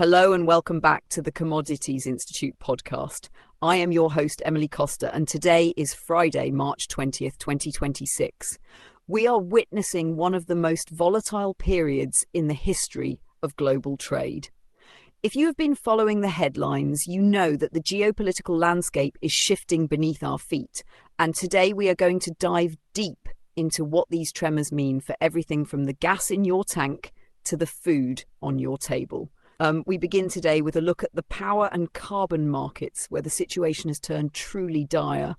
Hello and welcome back to the Commodities Institute podcast. I am your host, Emily Costa, and today is Friday, March 20th, 2026. We are witnessing one of the most volatile periods in the history of global trade. If you have been following the headlines, you know that the geopolitical landscape is shifting beneath our feet, and today we are going to dive deep into what these tremors mean for everything from the gas in your tank to the food on your table. We begin today with a look at the power and carbon markets, where the situation has turned truly dire.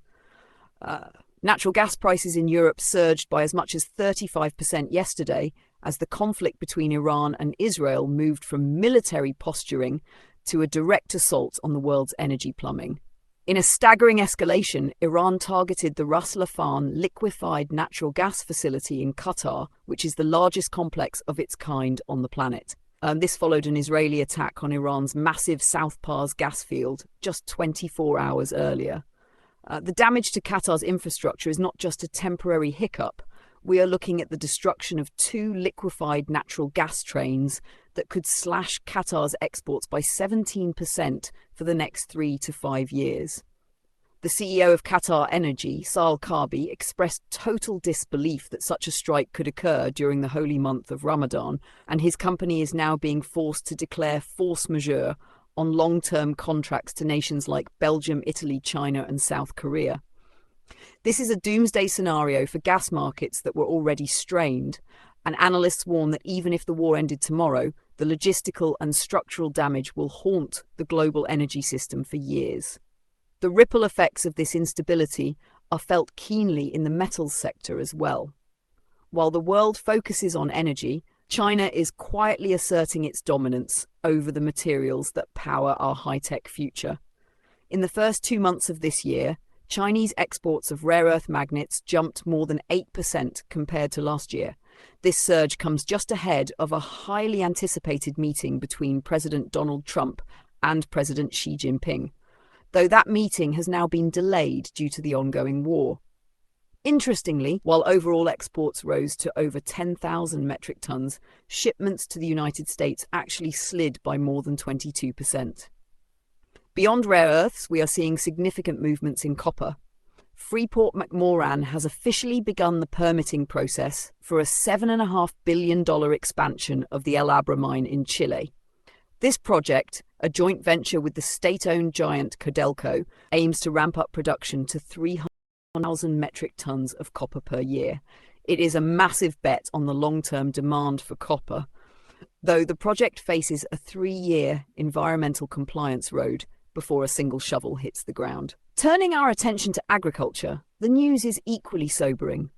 Natural gas prices in Europe surged by as much as 35% yesterday as the conflict between Iran and Israel moved from military posturing to a direct assault on the world's energy plumbing. In a staggering escalation, Iran targeted the Ras Laffan liquefied natural gas facility in Qatar, which is the largest complex of its kind on the planet. This followed an Israeli attack on Iran's massive South Pars gas field just 24 hours earlier. The damage to Qatar's infrastructure is not just a temporary hiccup. We are looking at the destruction of 2 liquefied natural gas trains that could slash Qatar's exports by 17% for the next 3 to 5 years. The CEO of Qatar Energy, Saal Kabi, expressed total disbelief that such a strike could occur during the holy month of Ramadan, and his company is now being forced to declare force majeure on long-term contracts to nations like Belgium, Italy, China, and South Korea. This is a doomsday scenario for gas markets that were already strained, and analysts warn that even if the war ended tomorrow, the logistical and structural damage will haunt the global energy system for years. The ripple effects of this instability are felt keenly in the metals sector as well. While the world focuses on energy, China is quietly asserting its dominance over the materials that power our high-tech future. In the first 2 months of this year, Chinese exports of rare earth magnets jumped more than 8% compared to last year. This surge comes just ahead of a highly anticipated meeting between President Donald Trump and President Xi Jinping, though that meeting has now been delayed due to the ongoing war. Interestingly, while overall exports rose to over 10,000 metric tons, shipments to the United States actually slid by more than 22%. Beyond rare earths, we are seeing significant movements in copper. Freeport-McMoRan has officially begun the permitting process for a $7.5 billion expansion of the El Abra mine in Chile. This project, a joint venture with the state-owned giant Codelco, aims to ramp up production to 300,000 metric tons of copper per year. It is a massive bet on the long-term demand for copper, though the project faces a 3-year environmental compliance road before a single shovel hits the ground. Turning our attention to agriculture, the news is equally sobering.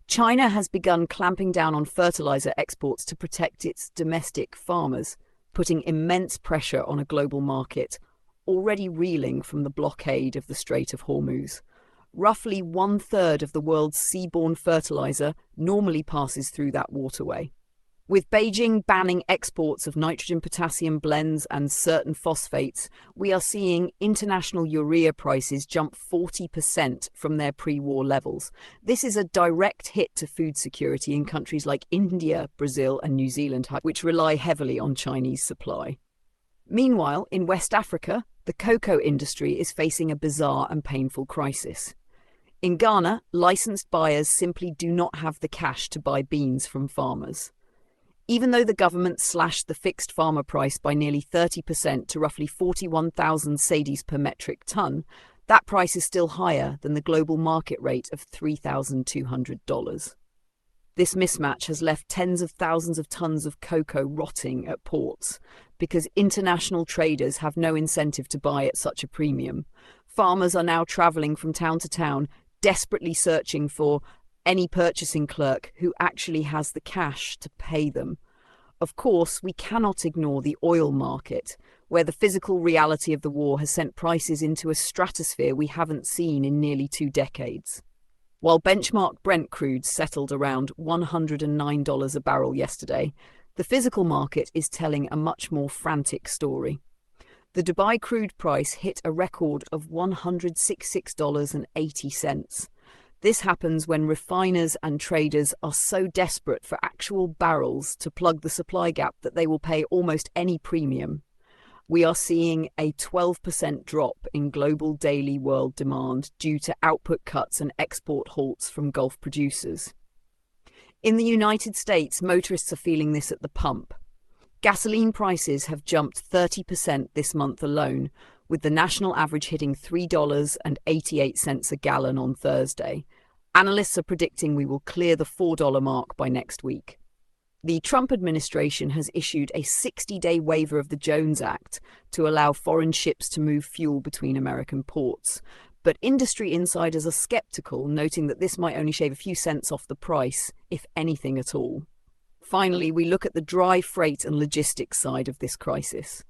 China has begun clamping down on fertilizer exports to protect its domestic farmers, putting immense pressure on a global market already reeling from the blockade of the Strait of Hormuz. Roughly 1/3 of the world's seaborne fertilizer normally passes through that waterway. With Beijing banning exports of nitrogen-potassium blends and certain phosphates, we are seeing international urea prices jump 40% from their pre-war levels. This is a direct hit to food security in countries like India, Brazil, and New Zealand, which rely heavily on Chinese supply. Meanwhile, in West Africa, the cocoa industry is facing a bizarre and painful crisis. In Ghana, licensed buyers simply do not have the cash to buy beans from farmers. Even though the government slashed the fixed farmer price by nearly 30% to roughly 41,000 cedis per metric ton, that price is still higher than the global market rate of $3,200. This mismatch has left tens of thousands of tons of cocoa rotting at ports because international traders have no incentive to buy at such a premium. Farmers are now traveling from town to town, desperately searching for any purchasing clerk who actually has the cash to pay them. Of course, we cannot ignore the oil market, where the physical reality of the war has sent prices into a stratosphere we haven't seen in nearly 2 decades. While benchmark Brent crude settled around $109 a barrel yesterday, the physical market is telling a much more frantic story. The Dubai crude price hit a record of $166.80. This happens when refiners and traders are so desperate for actual barrels to plug the supply gap that they will pay almost any premium. We are seeing a 12% drop in global daily world demand due to output cuts and export halts from Gulf producers. In the United States, motorists are feeling this at the pump. Gasoline prices have jumped 30% this month alone, with the national average hitting $3.88 a gallon on Thursday. Analysts are predicting we will clear the $4 mark by next week. The Trump administration has issued a 60-day waiver of the Jones Act to allow foreign ships to move fuel between American ports. But industry insiders are skeptical, noting that this might only shave a few cents off the price, if anything at all. Finally, we look at the dry freight and logistics side of this crisis.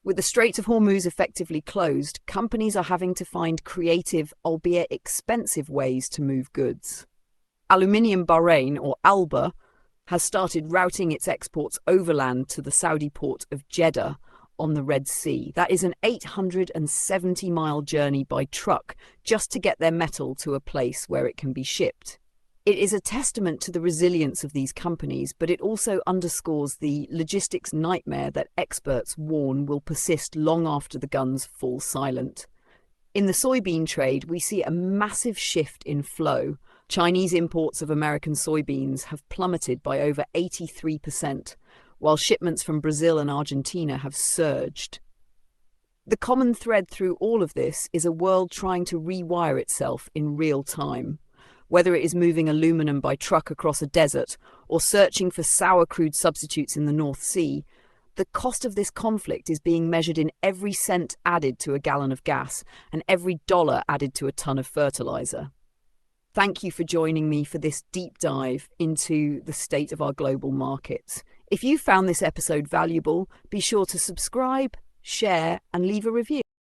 With the Strait of Hormuz effectively closed, companies are having to find creative, albeit expensive ways to move goods. Aluminium Bahrain, or ALBA, has started routing its exports overland to the Saudi port of Jeddah on the Red Sea. That is an 870-mile journey by truck just to get their metal to a place where it can be shipped. It is a testament to the resilience of these companies, but it also underscores the logistics nightmare that experts warn will persist long after the guns fall silent. In the soybean trade, we see a massive shift in flow. Chinese imports of American soybeans have plummeted by over 83%, while shipments from Brazil and Argentina have surged. The common thread through all of this is a world trying to rewire itself in real time. Whether it is moving aluminum by truck across a desert or searching for sour crude substitutes in the North Sea, the cost of this conflict is being measured in every cent added to a gallon of gas and every dollar added to a ton of fertilizer. Thank you for joining me for this deep dive into the state of our global markets. If you found this episode valuable, be sure to subscribe, share, and leave a review.